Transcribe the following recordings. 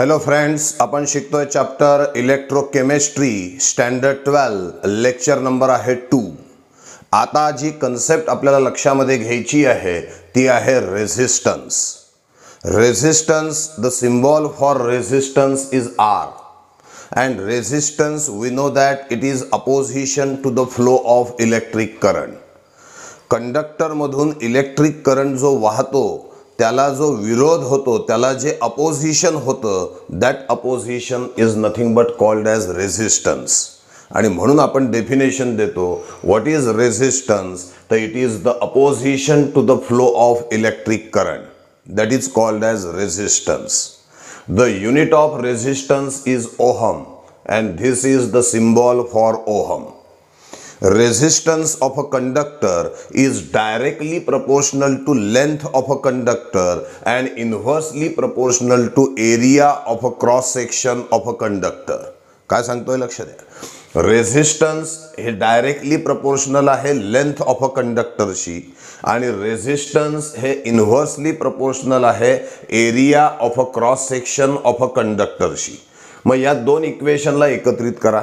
Hello friends, आपण शिकतोय chapter electrochemistry standard 12 lecture number आहे 2। आता जी कन्सेप्ट आपल्याला लक्षामध्ये घ्यायची आहे ती आहे resistance. Resistance, the symbol for resistance is R and resistance we know that it is opposition to the flow of electric current। Conductor मधून इलेक्ट्रिक करंट जो वाहतो त्याला जो विरोध होतो, त्याला जे अपोजिशन होतं, that opposition is nothing but called as resistance. आणि म्हणून आपण डेफिनेशन देतो, व्हॉट इज रेझिस्टन्स? तर it is the opposition to the flow of electric current, that is called as resistance. The unit of resistance is ohm and this is the symbol for ohm। Resistance of a conductor is directly proportional to length of a conductor and inversely proportional to area of a cross section of a conductor। काय सांगतोय लक्ष द्या। Resistance हे directly proportional आहे length of a कंडक्टरशी आणि resistance हे inversely proportional आहे area of a cross section of a कंडक्टरशी। मग या दोन इक्वेशनला एकत्रित करा।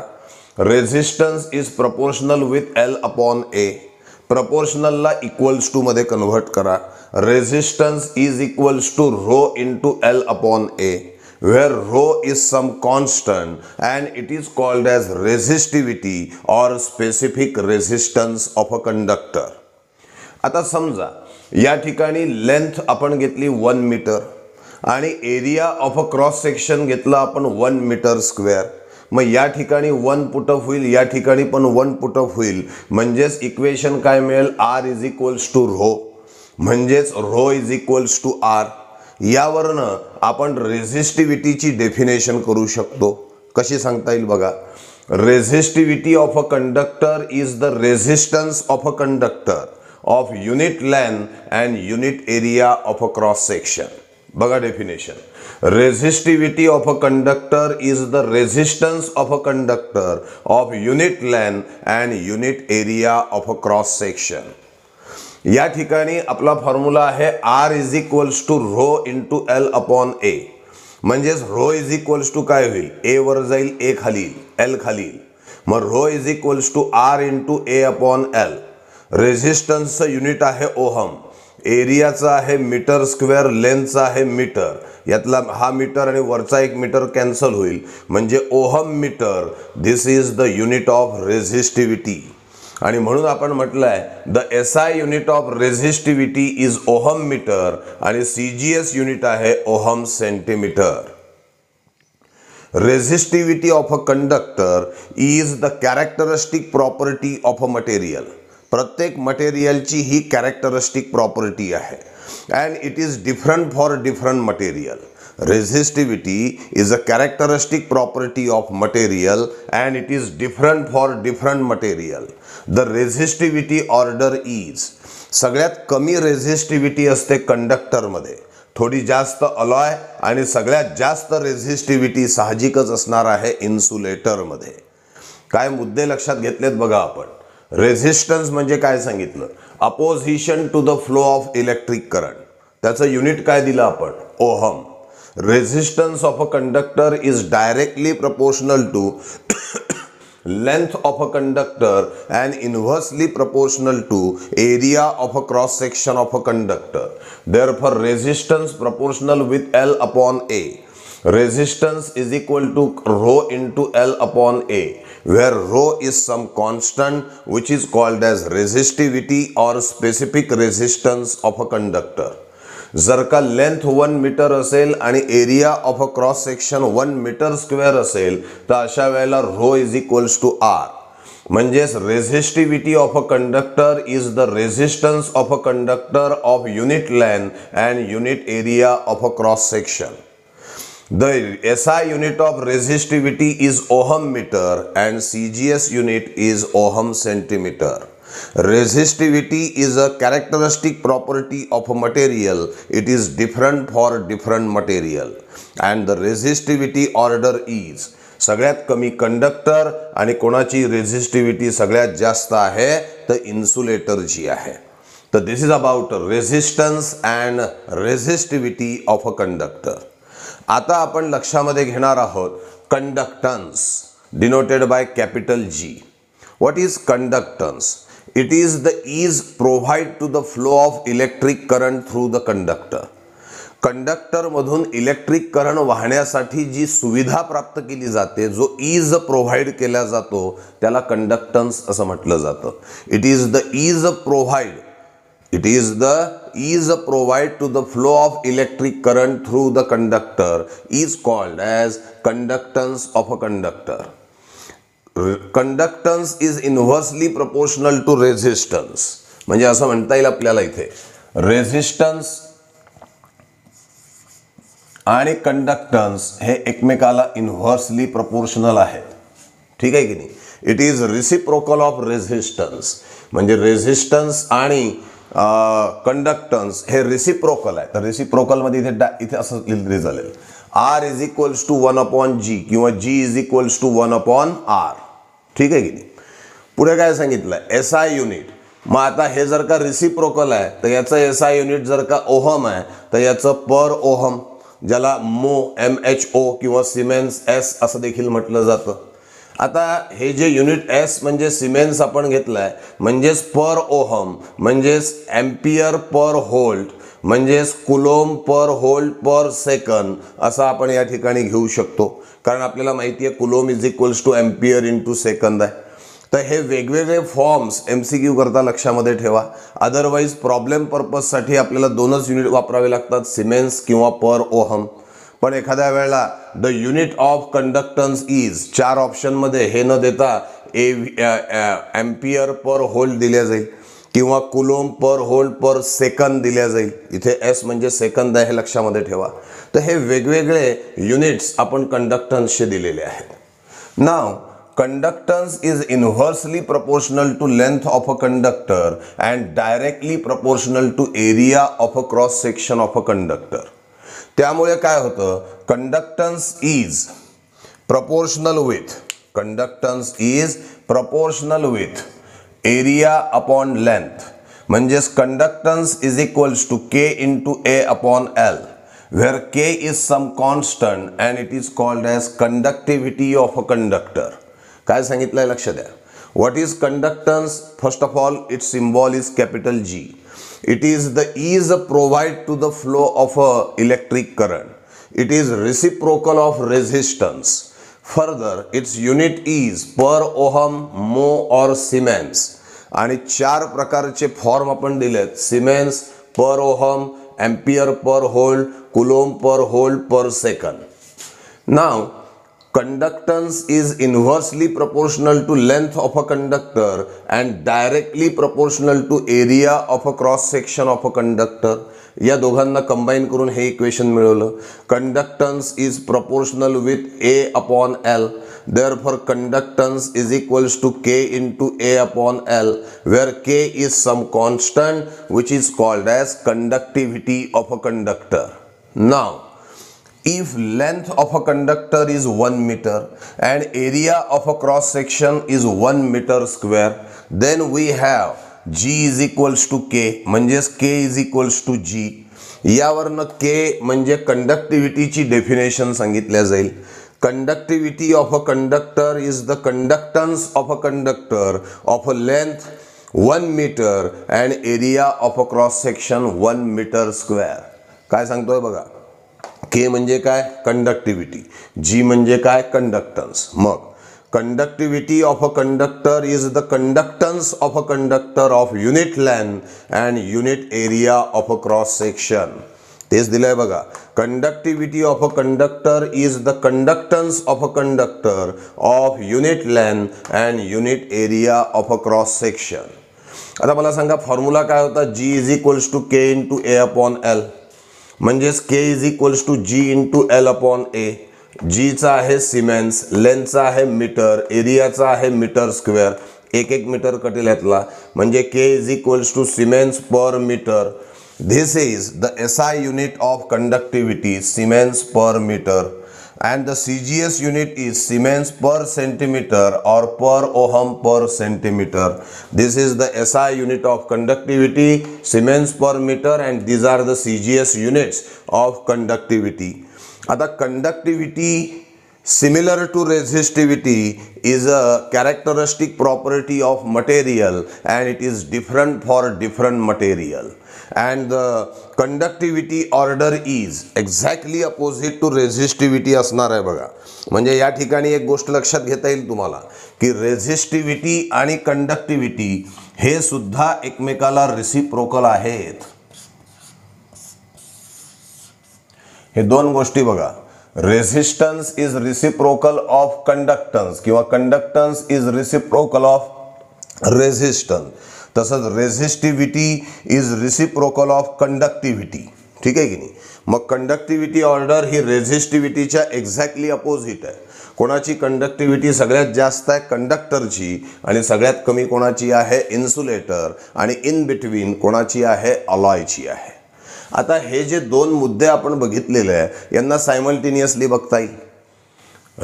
Resistance is proportional with L upon A, प्रपोर्शनलला इक्वल्स टू मध्ये कन्व्हर्ट करा। Resistance is equals to rho into L upon A, where rho is some constant and it is called as resistivity or specific resistance of a conductor। आता समजा या ठिकाणी length आपण घेतली 1 metre आणि area of a cross section घेतला आपण 1 metre square. मग या ठिकाणी 1 पुटअप होईल, या ठिकाणी पण 1 पुटअप होईल, म्हणजेच इक्वेशन काय मिळेल? R is equals to rho, म्हणजेच rho is equals to R. यावरनं आपण रेझिस्टिव्हिटीची डेफिनेशन करू शकतो। कशी सांगता येईल बघा। Resistivity of a conductor is the resistance of a conductor of unit length and unit area of a cross section. बघा definition. Resistivity of a conductor is the resistance of a conductor of unit length and unit area of a cross section. या ठिकाणी आपला formula आहे R is equals to rho into L upon A, म्हणजेच rho is equals to काय होईल? ए वर जाईल, ए खाली येईल, एल खाली येईल। मग rho is equals to R into A upon L. रेझिस्टन्सचं युनिट आहे ओहम, एरियाचा आहे मीटर स्क्वेअर, लेंथचा आहे मीटर, यातला हा मीटर आणि वरचा 1 मीटर कॅन्सल होईल, म्हणजे ohm metre. This is the unit of resistivity. आणि म्हणून आपण म्हटलंय the SI unit of resistivity is ohm metre आणि सीजीएस युनिट आहे ohm centimetre. Resistivity of a conductor is the characteristic property of a material. प्रत्येक मटेरियलची ही characteristic property आहे and it is different for different material. Resistivity is a characteristic property of material and it is different for different material। The resistivity order is, सगळ्यात कमी resistivity असते conductor मध्ये, थोडी जास्त अलॉय आणि सगळ्यात जास्त रेझिस्टिव्हिटी साहजिकच असणार आहे इन्सुलेटर मध्ये। काय मुद्दे लक्षात घेतलेत बघा आपण। रेझिस्टन्स म्हणजे काय सांगितलं? Opposition to the flow of electric current, त्याचं युनिट काय दिलं आपण? Ohm. Resistance of a conductor is directly proportional to length of a conductor and inversely proportional to area of a cross section of a conductor। Therefore resistance proportional with L upon A। Resistance is equal to rho into L upon A, where rho is some constant which is called as resistivity or specific resistance of a conductor। जर का length 1 metre असेल आणि area of a cross section 1 metre square असेल तर अशा वेळेला rho is equals to R, म्हणजेच resistivity of a conductor is the resistance of a conductor of unit length and unit area of a cross section. The SI unit of resistivity is ohm metre and CGS unit is ohm centimetre. Resistivity is a characteristic property of a material. It is different for different material and the resistivity order is, सगळ्यात कमी conductor आणि कोणाची resistivity सगळ्यात जास्त आहे तर इन्सुलेटरची आहे। तर this is about resistance and resistivity of a conductor. आता आपण लक्षामध्ये घेणार आहोत conductance denoted by capital G. What is conductance? It is the ease provide to the flow of electric current through the conductor. कंडक्टरमधून electric current वाहण्यासाठी जी सुविधा प्राप्त केली जाते, जो ईज प्रोव्हाइड केला जातो, त्याला कंडक्टन्स असं म्हटलं जातं. It is the ease provide to the flow of electric current through the conductor is called as conductance of a conductor. Conductance is inversely proportional to resistance. म्हणजे असं म्हणता येईल आपल्याला इथे रेझिस्टन्स आणि कंडक्टन्स हे एकमेकाला इन्व्हर्सली प्रोपोर्शनल आहेत. ठीक आहे की नाही? It is reciprocal of resistance. म्हणजे रेझिस्टन्स आणि कंडक्टन्स हे रिसिप्रोकल आहे. तर रिसिप्रोकल मध्ये इथे असं लिहिलं झालेलं R is equals to 1/G किंवा G is equals to 1/R. ठीक आहे की नाही? पुढे काय सांगितलंय? SI unit. मग आता हे जर का रिसिप्रोकल आहे तर याचं SI युनिट जर का ओहम आहे तर याचं पर ओहम, ज्याला MHO किंवा सिमेन्स S असं देखील म्हटलं जातं. आता हे जे युनिट S म्हणजे सिमेन्स आपण घेतलाय, म्हणजेच पर ओहम, म्हणजेच एम्पियर पर व्होल्ट, म्हणजेच coulomb per volt per second असं आपण या ठिकाणी घेऊ शकतो. कारण आपल्याला माहिती आहे coulomb is equals two ampere into second आहे. तर हे वेगवेगळे फॉर्म्स MCQ करता लक्षामध्ये ठेवा. अदरवाईज प्रॉब्लेम पर्पजसाठी आपल्याला दोनच युनिट वापरावे लागतात, सिमेन्स किंवा पर ओहम. पण एखाद्या वेळेला the unit of conductance is 4 ऑप्शनमध्ये हे न देता एम्पियर पर व्होल्ट दिल्या जाईल किंवा coulomb per volt per second दिल्या जाईल. इथे S म्हणजे सेकंद आहे हे लक्षामध्ये ठेवा. तर हे वेगवेगळे युनिट्स आपण कंडक्टन्सचे दिलेले आहेत. नाव conductance is inversely proportional to length of a conductor and directly proportional to area of a cross section of a conductor. त्यामुळे काय होतं? conductance is proportional with area upon length. म्हणजेच conductance is equals to K into A upon L, where K is some constant and it is called as conductivity of a conductor. काय सांगितलंय लक्ष द्या. What is conductance? First of all its symbol is capital G. It is the ease provide to the flow of a electric current. It is reciprocal of resistance. Further its unit is per ohm, mho or siemens. आणि 4 प्रकारचे form आपण दिलेत: siemens, per ohm, ampere per volt, coulomb per volt per second. Now conductance is inversely proportional to length of a conductor and directly proportional to area of a cross section of a conductor. या दोघांना combine करून हे equation मिळवलं. Conductance is proportional with A upon L. Therefore conductance is equals to K into A upon L, where K is some constant which is called as conductivity of a conductor. Now if length of a conductor is 1 meter and area of a cross section is 1 meter square, then we have G is equals to K, म्हणजेच K is equals to G. यावरनं K म्हणजे कंडक्टिव्हिटीची definition सांगितल्या जाईल. Conductivity of a conductor is the conductance of a conductor of a length 1 metre and area of a cross section 1 metre square. काय सांगतोय बघा. K म्हणजे काय? Conductivity. G म्हणजे काय? कंडक्टन्स. मग conductivity of a conductor is the conductance of a conductor of unit length and unit area of a cross section. तेच दिलंय बघा. Conductivity of a conductor is the conductance of a conductor of unit length and unit area of a cross section. आता मला सांगा formula काय होता? G is equals to K into A upon L. म्हणजेच K is equals to G into L upon A. Gचा आहे Siemens, लेंथचा आहे metre, एरियाचा आहे metre square. 1 metre कटेल यातला, म्हणजे K is equals to siemens per metre. This is the SI unit of conductivity, siemens per metre. and the CGS unit is Siemens per centimeter or per ohm per centimeter. This is the SI unit of conductivity, Siemens per meter, and these are the CGS units of conductivity. आता conductivity similar to resistivity is a characteristic property of material and it is different for different material, and the conductivity order is exactly opposite to resistivity असणार आहे बघा. म्हणजे या ठिकाणी एक गोष्ट लक्षात घेता येईल तुम्हाला की रेझिस्टिव्हिटी आणि कंडक्टिव्हिटी हे सुद्धा एकमेकाला रेसिप्रोकल आहेत. हे दोन गोष्टी बघा. Resistance is reciprocal of conductance किंवा conductance is reciprocal of resistance. तसंच resistivity is reciprocal of conductivity. ठीक आहे की नाही. मग कंडक्टिव्हिटी ऑर्डर ही रेझिस्टिव्हिटीच्या एक्झॅक्टली अपोजिट आहे. कोणाची कंडक्टिव्हिटी सगळ्यात जास्त आहे? कंडक्टरची. आणि सगळ्यात कमी कोणाची आहे? इन्सुलेटर. आणि इन बिटवीन कोणाची आहे? अलॉयची आहे. आता हे जे दोन मुद्दे आपण बघितलेले आहे यांना सायमल्टेनियसली बघता येईल.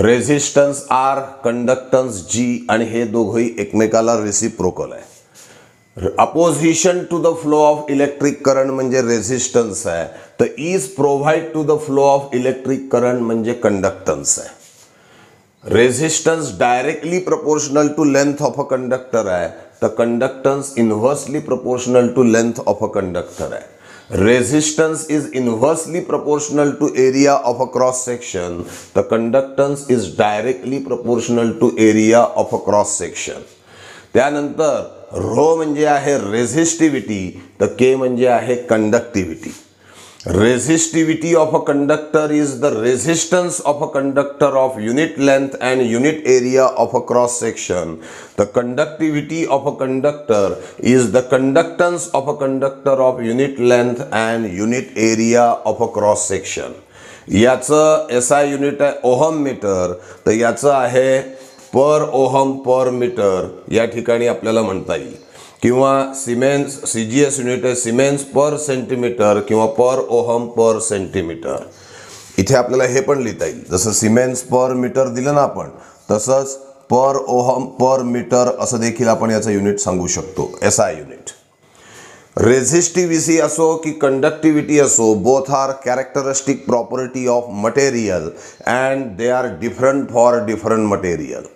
रेझिस्टन्स आर, कंडक्टन्स जी, आणि हे दोघंही एकमेकाला रेसिप्रोकल आहे. Opposition to the flow of electric current म्हणजे रेझिस्टन्स आहे, तर ease provide to the flow of electric current म्हणजे कंडक्टन्स आहे. Resistance directly proportional to length of a conductor आहे, तर conductance inversely proportional to length of a conductor आहे. Resistance is inversely proportional to area of a cross section. The conductance is directly proportional to area of a cross section. त्यानंतर row म्हणजे आहे resistivity, तर के म्हणजे आहे conductivity. Resistivity of a conductor is the resistance of a conductor of unit length and unit area of a cross section. The conductivity of a conductor is the conductance of a conductor of unit length and unit area of a cross section. याचं SI unit आहे ohm metre, तर याचं आहे पर ohm पर metre या ठिकाणी आपल्याला म्हणता येईल. किंवा सिमेन्स CGS युनिट आहे सिमेन्स पर सेंटीमीटर किंवा पर ओहम पर सेंटीमीटर. इथे आपल्याला हे पण लिहिता येईल, जसं सिमेन्स पर मीटर दिलं ना आपण, तसंच पर ओहम पर मीटर असं देखील आपण याचं युनिट सांगू शकतो, SI युनिट. रेझिस्टिव्हिटी असो की कंडक्टिव्हिटी असो, both are characteristic property of material and they are different for different material.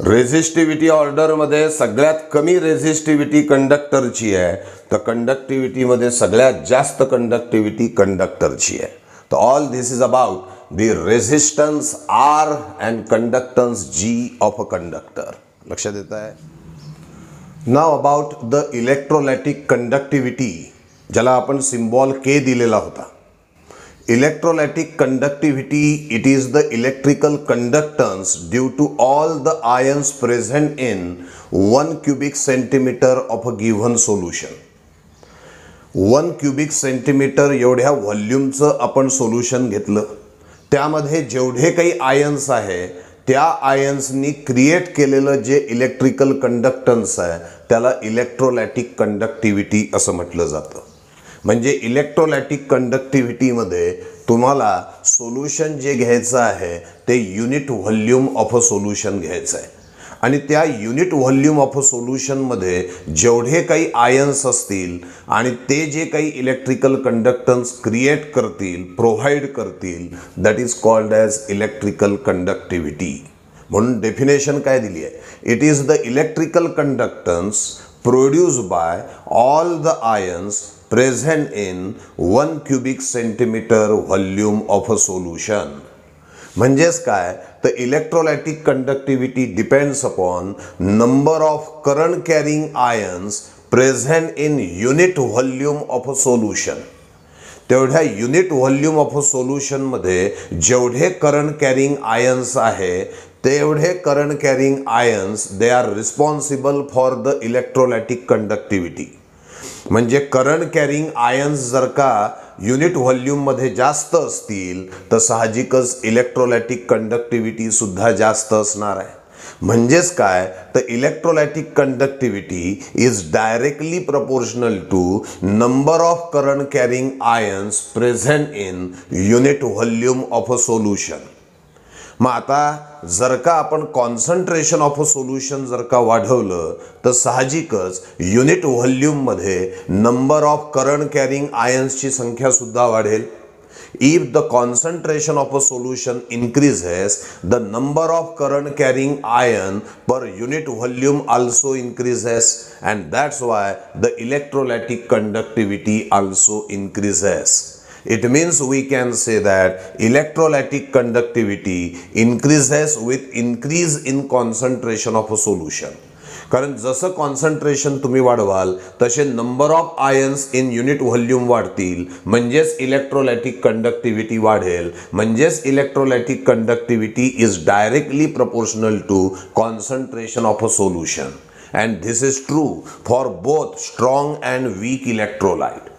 Resistivity ऑर्डरमध्ये सगळ्यात कमी रेझिस्टिव्हिटी कंडक्टरची आहे, तर कंडक्टिव्हिटीमध्ये सगळ्यात जास्त कंडक्टिव्हिटी कंडक्टरची आहे. तर all this is about the resistance R and conductance G of a conductor. लक्षात येत आहे. Now about the electrolytic conductivity, ज्याला आपण सिम्बॉल के दिलेला होता. Electrolytic conductivity, it is the electrical conductance due to all the ions present in 1 cubic centimeter of a given solution. 1 cubic centimeter एवढ्या व्हॉल्यूमचं आपण solution घेतलं, त्यामध्ये जेवढे काही आयन्स आहे त्या आयन्सनी क्रिएट केलेलं जे इलेक्ट्रिकल कंडक्टन्स आहे त्याला इलेक्ट्रोलॅटिक कंडक्टिव्हिटी असं म्हटलं जातं. म्हणजे इलेक्ट्रोलॅटिक कंडक्टिव्हिटीमध्ये तुम्हाला सोल्युशन जे घ्यायचं आहे ते unit volume of a solution घ्यायचं आहे, आणि त्या युनिट व्हॉल्यूम ऑफ अ सोल्युशनमध्ये जेवढे काही आयन्स असतील आणि ते जे काही इलेक्ट्रिकल कंडक्टन्स क्रिएट करतील, प्रोव्हाइड करतील, that is called as electrical conductivity. म्हणून डेफिनेशन काय दिली आहे? It is the electrical conductance produced by all the ions present in 1 cubic centimeter volume of a solution. म्हणजेच काय? तर electrolytic conductivity depends upon number of current carrying ions present in unit volume of a solution. तेवढ्या unit volume of a सोल्युशनमध्ये जेवढे current carrying ions आहे तेवढे current carrying ions they are responsible for the electrolytic conductivity. म्हणजे current carrying ions जर का unit व्हॉल्यूममध्ये जास्त असतील तर साहजिकच इलेक्ट्रोलॅटिक कंडक्टिव्हिटी सुद्धा जास्त असणार आहे. म्हणजेच काय? तर electrolytic conductivity is directly proportional to number of current carrying ions present in unit volume of a solution. मग आता जर का आपण कॉन्सन्ट्रेशन ऑफ अ सोल्युशन जर का वाढवलं तर साहजिकच युनिट व्हॉल्यूममध्ये नंबर ऑफ करंट कॅरिंग आयन्सची संख्या सुद्धा वाढेल. If the concentration of a solution increases, the number of current carrying ion per unit volume also increases, and that's why the electrolytic conductivity also increases. It means we can say that electrolytic conductivity increases with increase in concentration of a solution. कारण जसं concentration तुम्ही वाढवाल तसे number of ions in unit volume वाढतील, म्हणजेच electrolytic conductivity वाढेल, म्हणजेच electrolytic conductivity is directly proportional to concentration of a solution, and this is true for both strong and weak electrolyte.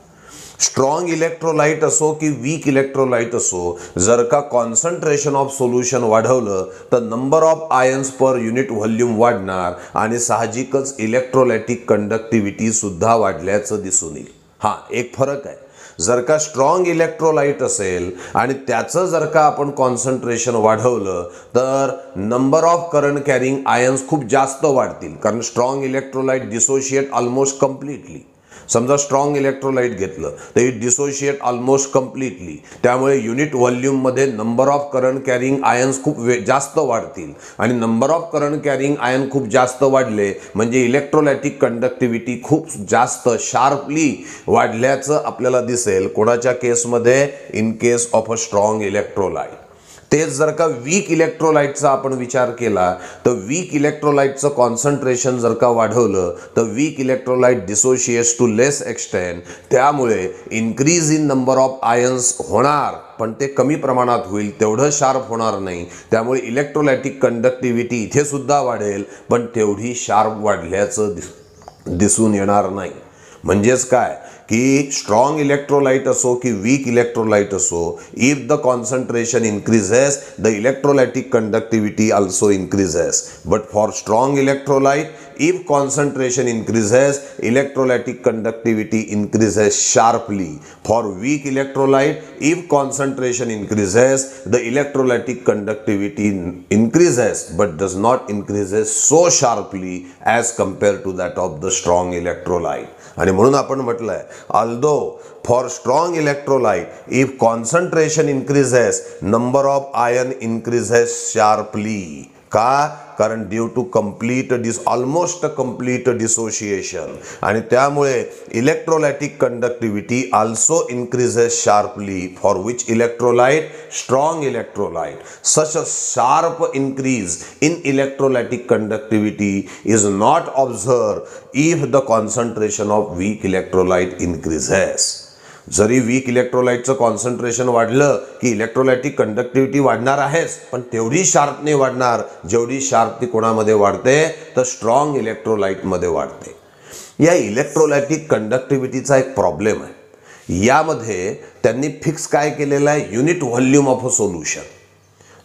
Strong electrolyte असो की weak electrolyte असो, जर का concentration of solution वाढवलं तर number of ions per unit volume वाढणार आणि साहजिकच इलेक्ट्रोलायटिक कंडक्टिव्हिटी सुद्धा वाढल्याचं दिसून येईल. हां, एक फरक आहे. जर का स्ट्रॉंग इलेक्ट्रोलाइट असेल आणि त्याचं जर का आपण कॉन्सन्ट्रेशन वाढवलं तर number of current carrying ions खूप जास्त वाढतील, कारण strong electrolyte dissociate almost completely. समजा स्ट्रॉंग इलेक्ट्रोलाइट घेतलं तर इट डिसोशिएट ऑलमोस्ट कम्प्लिटली, त्यामुळे युनिट व्हॉल्यूममध्ये number of current carrying ions खूप जास्त वाढतील, आणि number of current carrying ion खूप जास्त वाढले म्हणजे इलेक्ट्रोलायटिक कंडक्टिव्हिटी खूप जास्त शार्पली वाढल्याचं आपल्याला दिसेल. कोणाच्या केसमध्ये? In case of a strong electrolyte. तेच जर का वीक इलेक्ट्रोलाइटचा आपण विचार केला तर वीक इलेक्ट्रोलाइटचं कॉन्सन्ट्रेशन जर का वाढवलं तर weak electrolyte dissociates to less extent, त्यामुळे increase in number of ions होणार, पण ते कमी प्रमाणात होईल, तेवढं शार्प होणार नाही. त्यामुळे इलेक्ट्रोलायटिक कंडक्टिव्हिटी इथे सुद्धा वाढेल, पण तेवढी शार्प वाढल्याचं दिसून येणार नाही. म्हणजेच काय की स्ट्रॉंग इलेक्ट्रोलाइट असो की वीक इलेक्ट्रोलाइट असो, if the concentration increases, the electrolytic conductivity also increases. But for strong electrolyte, if concentration increases, electrolytic conductivity increases sharply. For weak electrolyte, if concentration increases, the electrolytic conductivity increases but does not increases so sharply as compared to that of the strong electrolyte. आणि म्हणून आपण म्हटलंय, although for strong electrolyte, if concentration increases, number of ion increases sharply. का? कारण due to almost complete dissociation, आणि त्यामुळे electrolytic conductivity also increases sharply. For which electrolyte? Strong electrolyte. Such a sharp increase in electrolytic conductivity is not observe if the concentration of weak electrolyte increases. जरी weak इलेक्ट्रोलाइटचं concentration वाढलं की electrolytic conductivity वाढणार आहेच, पण तेवढी sharp नाही वाढणार जेवढी शार्प ती कोणामध्ये वाढते तर स्ट्रॉंग इलेक्ट्रोलाइटमध्ये वाढते. या इलेक्ट्रोलायटिक कंडक्टिव्हिटीचा एक प्रॉब्लेम आहे. यामध्ये त्यांनी फिक्स काय केलेलं आहे? Unit volume of a solution.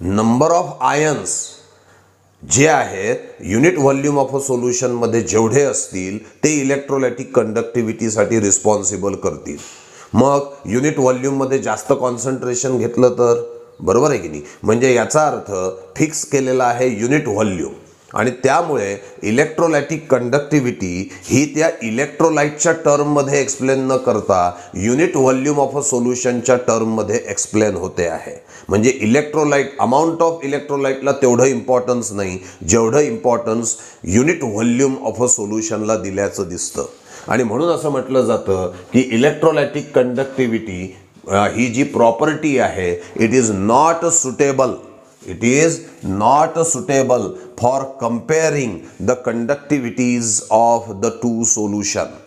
Number of ions जे आहेत युनिट व्हॉल्यूम ऑफ अ सोल्युशनमध्ये जेवढे असतील ते इलेक्ट्रोलायटिक कंडक्टिव्हिटीसाठी रिस्पॉन्सिबल करतील. मग युनिट व्हॉल्यूममध्ये जास्त कॉन्सन्ट्रेशन घेतलं तर बरोबर आहे की नाही? म्हणजे याचा अर्थ फिक्स केलेला आहे युनिट व्हॉल्यूम, आणि त्यामुळे इलेक्ट्रोलायटिक कंडक्टिव्हिटी ही त्या इलेक्ट्रोलाइटच्या टर्ममध्ये एक्सप्लेन न करता युनिट व्हॉल्यूम ऑफ अ सोल्युशनच्या टर्ममध्ये एक्सप्लेन होते आहे. म्हणजे इलेक्ट्रोलाइट अमाऊंट ऑफ इलेक्ट्रोलाइटला तेवढं इम्पॉर्टन्स नाही जेवढं importance unit volume of a सोल्युशनला दिल्याचं दिसतं. आणि म्हणून असं म्हटलं जातं की इलेक्ट्रोलायटिक कंडक्टिव्हिटी ही जी प्रॉपर्टी आहे it is not suitable for comparing the conductivities of the two solution.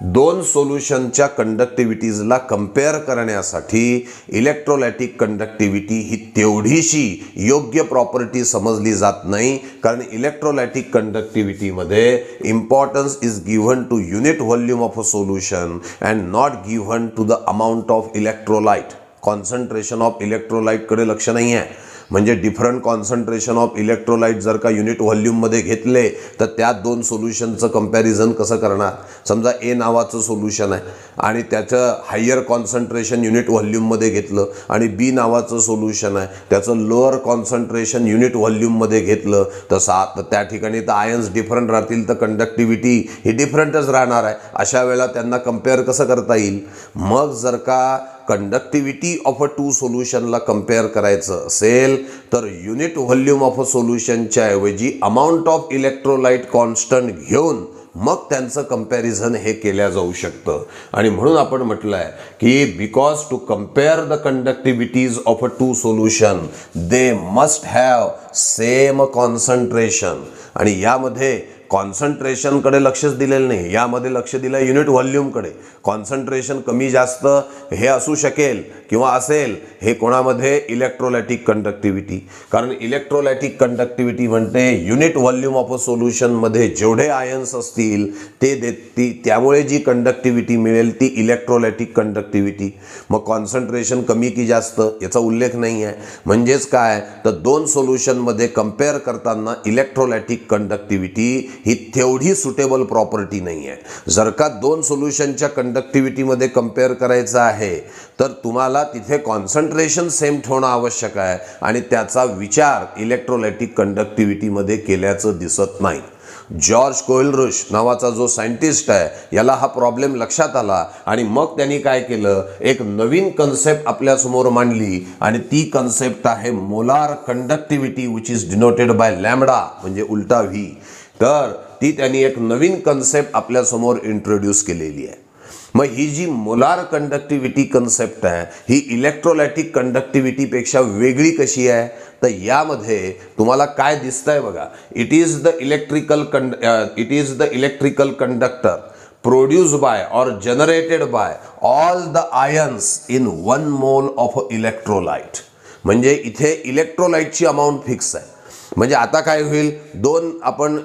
दोन सोल्युशनच्या कंडक्टिव्हिटीजला कंपेअर करण्यासाठी इलेक्ट्रोलायटिक कंडक्टिव्हिटी ही तेवढीशी योग्य प्रॉपर्टी समजली जात नाही, कारण इलेक्ट्रोलायटिक कंडक्टिव्हिटीमध्ये importance is given to unit volume of a solution and not given to the amount of electrolyte. Concentration of इलेक्ट्रोलाइटकडे लक्ष नाही आहे. म्हणजे डिफरंट कॉन्सन्ट्रेशन ऑफ इलेक्ट्रोलाइट जर का युनिट व्हॉल्यूममध्ये घेतले तर त्या दोन सोल्युशनचं कंपॅरिझन कसं करणार? समजा ए नावाचं सोल्युशन आहे आणि त्याचं हायर कॉन्सन्ट्रेशन युनिट व्हॉल्यूममध्ये घेतलं, आणि बी नावाचं सोल्युशन आहे त्याचं लोअर कॉन्सन्ट्रेशन युनिट व्हॉल्यूममध्ये घेतलं तर त्या ठिकाणी तर आयन्स डिफरंट राहतील, तर कंडक्टिव्हिटी ही डिफरंटच राहणार आहे. अशा वेळेला त्यांना कंपेअर कसं करता येईल? मग जर का कंडक्टिव्हिटी ऑफ अ टू सोल्युशनला कम्पेअर करायचं असेल तर युनिट व्हॉल्यूम ऑफ अ सोल्युशनच्या ऐवजी अमाऊंट ऑफ इलेक्ट्रोलाइट कॉन्स्टंट घेऊन मग त्यांचं कंपॅरिझन हे केल्या जाऊ शकतं. आणि म्हणून आपण म्हटलं आहे की because to compare the conductivities of a two solution they must have same concentration. आणि यामध्ये कॉन्सन्ट्रेशनकडे लक्षच दिलेलं नाही, यामध्ये लक्ष दिलं युनिट व्हॉल्यूमकडे. कॉन्सन्ट्रेशन कमी जास्त हे असू शकेल किंवा असेल हे कोणामध्ये इलेक्ट्रोलायटिक कंडक्टिव्हिटी. कारण इलेक्ट्रोलायटिक कंडक्टिव्हिटी म्हणते युनिट व्हॉल्यूम ऑफ अ सोल्युशनमध्ये जेवढे आयन्स असतील ते देती, त्यामुळे जी कंडक्टिव्हिटी मिळेल ती इलेक्ट्रोलायटिक कंडक्टिव्हिटी. मग कॉन्सन्ट्रेशन कमी की जास्त याचा उल्लेख नाही आहे. म्हणजेच काय तर दोन सोल्युशनमध्ये कम्पेअर करताना इलेक्ट्रोलायटिक कंडक्टिव्हिटी ही तेवढी सुटेबल प्रॉपर्टी नाही आहे. जर का दोन सोल्युशनच्या कंडक्टिव्हिटीमध्ये कम्पेअर करायचं आहे तर तुम्हाला तिथे कॉन्सन्ट्रेशन सेम ठेवणं आवश्यक आहे आणि त्याचा विचार इलेक्ट्रोलायटिक कंडक्टिव्हिटीमध्ये केल्याचं दिसत नाही. जॉर्ज कोएलरुश नावाचा जो सायंटिस्ट आहे याला हा प्रॉब्लेम लक्षात आला आणि मग त्यांनी काय केलं, एक नवीन कन्सेप्ट आपल्यासमोर मांडली आणि ती कन्सेप्ट आहे molar conductivity which is denoted by lambda, म्हणजे उलटा व्ही. तर ती त्यांनी एक नवीन कन्सेप्ट आपल्यासमोर इंट्रोड्यूस केलेली आहे. मग ही जी मोलार कंडक्टिव्हिटी कन्सेप्ट आहे ही इलेक्ट्रोलायटिक कंडक्टिव्हिटीपेक्षा वेगळी कशी आहे तर यामध्ये तुम्हाला काय दिसतंय बघा. It is the electrical conductor produced by or generated by all the ions in 1 mole of electrolyte. म्हणजे इथे इलेक्ट्रोलाइटची अमाऊंट फिक्स आहे. म्हणजे आता काय होईल, दोन आपण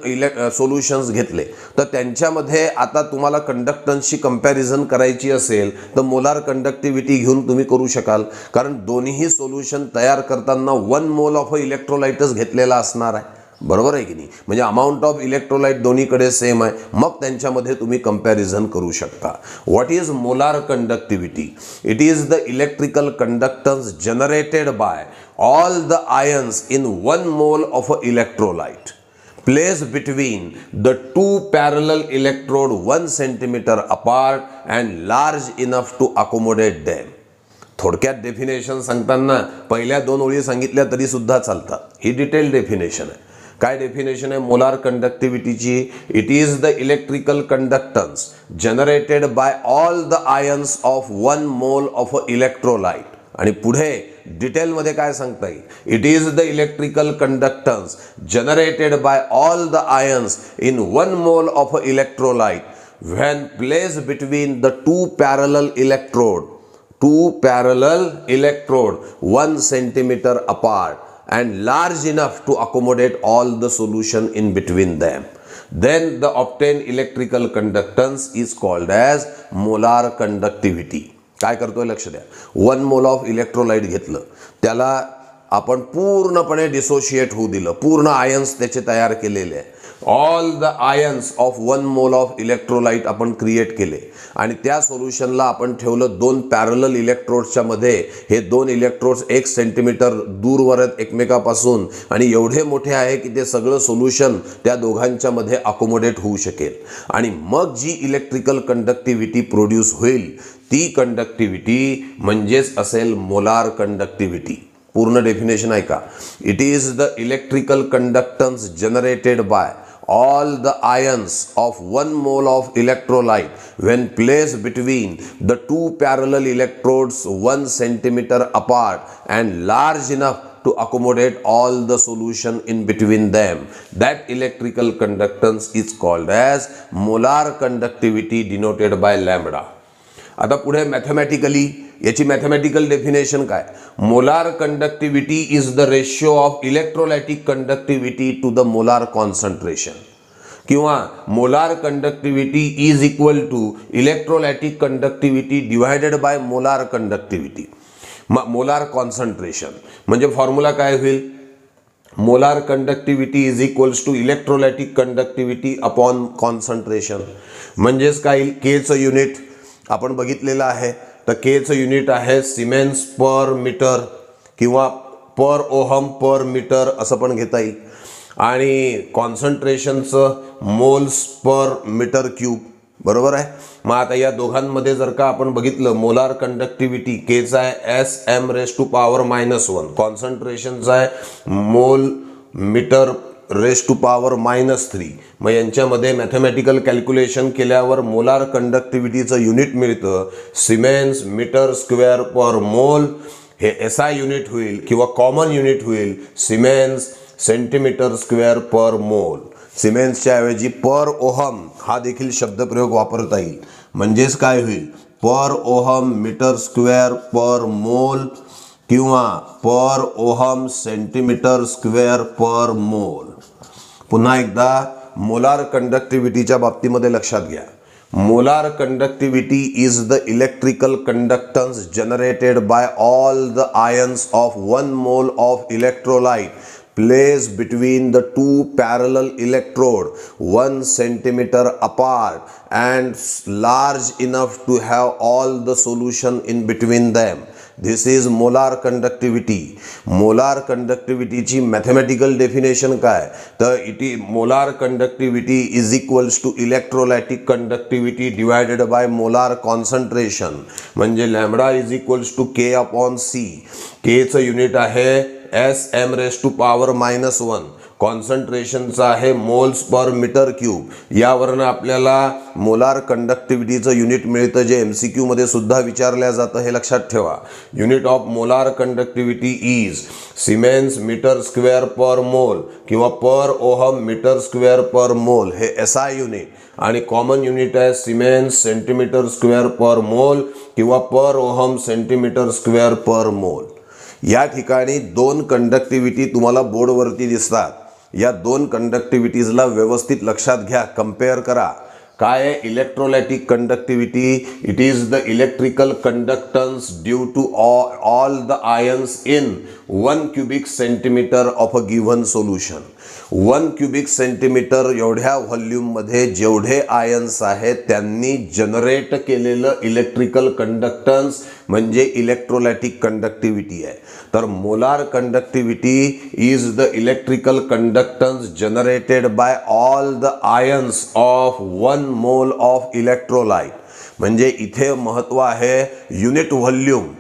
सोल्युशन्स घेतले तर त्यांच्यामध्ये आता तुम्हाला कंडक्टन्सची कंपॅरिझन करायची असेल तर मोलार कंडक्टिव्हिटी घेऊन तुम्ही करू शकाल. कारण दोन्ही सोल्युशन तयार करताना 1 मोल ऑफ इलेक्ट्रोलाइटच घेतलेला असणार आहे. बरोबर आहे की नाही. म्हणजे अमाऊंट ऑफ इलेक्ट्रोलाइट दोन्हीकडे सेम आहे, मग त्यांच्यामध्ये तुम्ही कंपॅरिझन करू शकता. What is molar conductivity? It is the electrical conductance generated bye all the ions in 1 mole of a electrolyte placed between the two parallel electrode 1 centimeter apart and large enough to accommodate them. थोडक्यात definition सांगताना पहिल्या दोन ओळी सांगितल्या तरी सुद्धा चालतात. ही detail definition आहे. काय डेफिनेशन आहे मोलार कंडक्टिव्हिटीची? It is the electrical conductance generated by all the ions of 1 mole of a electrolyte. आणि पुढे डिटेलमध्ये काय सांगता येईल, it is the electrical conductance generated by all the ions in 1 mole of a electrolyte when placed between the two parallel electrode 1 centimeter apart and large enough to accommodate all the solution in between them. Then the obtained electrical conductance is called as molar conductivity. काय करतोय लक्ष द्या. 1 mole of electrolyte घेतलं, त्याला आपण पूर्णपणे dissociate होऊ दिलं, पूर्ण आयन्स त्याचे तयार केलेले आहे. All the ions of 1 mole of electrolyte आपण क्रिएट केले आणि त्या सोल्युशनला आपण ठेवलं 2 पॅरलल इलेक्ट्रोड्सच्या मध्ये. हे 2 इलेक्ट्रोड्स 1 सेंटीमीटर दूरवर आहेत एकमेकापासून आणि एवढे मोठे आहे की ते सगळं सोल्युशन त्या दोघांच्या मध्ये अकोमोडेट होऊ शकेल. आणि मग जी इलेक्ट्रिकल कंडक्टिव्हिटी प्रोड्यूस होईल ती कंडक्टिव्हिटी म्हणजेच असेल मोलार कंडक्टिव्हिटी. पूर्ण डेफिनेशन ऐका. It is the electrical conductance generated bye all the ions of 1 mole of electrolyte when placed between the two parallel electrodes 1 centimeter apart and large enough to accommodate all the solution in between them. That electrical conductance is called as molar conductivity denoted by lambda. आता पुढे mathematically याची mathematical definition काय? Molar conductivity is the ratio of electrolytic conductivity to the molar concentration, किंवा molar conductivity is equal to electrolytic conductivity divided by molar conductivity, molar concentration. म्हणजे formula काय होईल? Molar conductivity is equals to electrolytic conductivity upon concentration. म्हणजेच काय, केचं unit आपण बघितलेलं आहे. तर केचं युनिट आहे सिमेन्स पर मीटर किंवा पर ओहम पर मीटर असं पण घेता येईल. आणि कॉन्सन्ट्रेशनचं मोल्स पर मीटर क्यूब. बरोबर आहे. मग आता या दोघांमध्ये जर का आपण बघितलं, मोलार कंडक्टिव्हिटी केचा आहे Sm⁻⁻⁻1, कॉन्सन्ट्रेशनचा आहे मोल मीटर रेस टू पॉवर -3. मग यांच्यामध्ये मॅथमॅटिकल कॅल्क्युलेशन केल्यावर मोलार कंडक्टिव्हिटीचं युनिट मिळतं Siemens metre square per mole. हे SI युनिट होईल किंवा कॉमन युनिट होईल सिमेन्स सेंटीमीटर स्क्वेअर पर मोल. सिमेन्सच्या ऐवजी पर ओहम हा देखील शब्दप्रयोग वापरता येईल. म्हणजेच काय होईल, पर ohm metre square per mole किंवा per ohm centimetre square per मोल. पुन्हा एकदा मोलार कंडक्टिव्हिटीच्या बाबतीमध्ये लक्षात घ्या, molar conductivity is the electrical conductance generated by all the ions of 1 mole of electrolyte placed between the two parallel electrode 1 centimeter apart and large enough to have all the solution in between them. This is molar conductivity. Molar कंडक्टिव्हिटीची mathematical definition काय, तर molar conductivity is equals to electrolytic conductivity divided by molar concentration. म्हणजे lambda is equals to K/C. केचं unit आहे Sm⁻⁻1, कॉन्सन्ट्रेशनचा आहे moles per metre cube. यावरनं आपल्याला मोलार कंडक्टिव्हिटीचं युनिट मिळतं जे MCQ मध्ये सुद्धा विचारल्या जातं, हे लक्षात ठेवा. Unit of molar conductivity is siemens metre square per mole किंवा per ohm metre square per mole, हे SI युनिट. आणि कॉमन युनिट आहे siemens centimetre square per mole किंवा per ohm centimetre square per mole. या ठिकाणी दोन conductivity तुम्हाला बोर्डवरती दिसतात. या दोन कंडक्टिव्हिटीजला व्यवस्थित लक्षात घ्या, कंपेअर करा. काय आहे electrolytic conductivity, it is the electrical conductance due to all the ions in 1 cubic centimeter of a given solution. 1 cubic centimeter एवढ्या व्हॉल्यूममध्ये जेवढे आयन्स आहेत त्यांनी जनरेट केलेलं इलेक्ट्रिकल कंडक्टन्स म्हणजे इलेक्ट्रोलायटिक कंडक्टिव्हिटी आहे. तर molar conductivity is the electrical conductance generated by all the ions of 1 mole of electrolyte. म्हणजे इथे महत्त्व आहे युनिट व्हॉल्यूम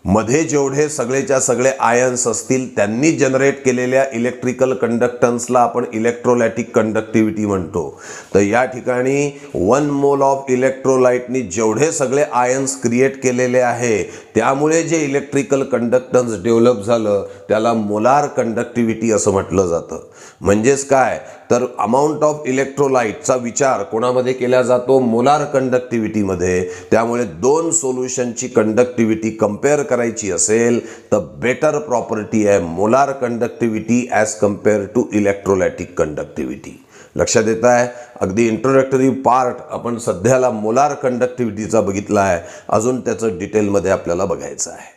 मध्ये जेवढे सगळेच्या सगळे आयन्स असतील त्यांनी जनरेट केलेल्या इलेक्ट्रिकल कंडक्टन्सला आपण इलेक्ट्रोलायटिक कंडक्टिव्हिटी म्हणतो. तर या ठिकाणी 1 मोल ऑफ इलेक्ट्रोलाइटनी जेवढे सगळे आयन्स क्रिएट केलेले आहे त्यामुळे जे इलेक्ट्रिकल कंडक्टन्स डेव्हलप झालं त्याला मोलार कंडक्टिव्हिटी असं म्हटलं जातं. म्हणजेच काय, तर अमाऊंट ऑफ इलेक्ट्रोलाइटचा विचार कोणामध्ये केला जातो, मोलार कंडक्टिव्हिटीमध्ये. त्यामुळे दोन सोल्युशनची कंडक्टिव्हिटी कंपेअर करायची असेल तर बेटर प्रॉपर्टी आहे molar conductivity as compare to electrolytic conductivity. लक्षात येत आहे. अगदी इंट्रोडक्टरी पार्ट आपण सध्याला मोलार कंडक्टिव्हिटीचा बघितला आहे, अजून त्याचं डिटेलमध्ये आपल्याला बघायचं आहे.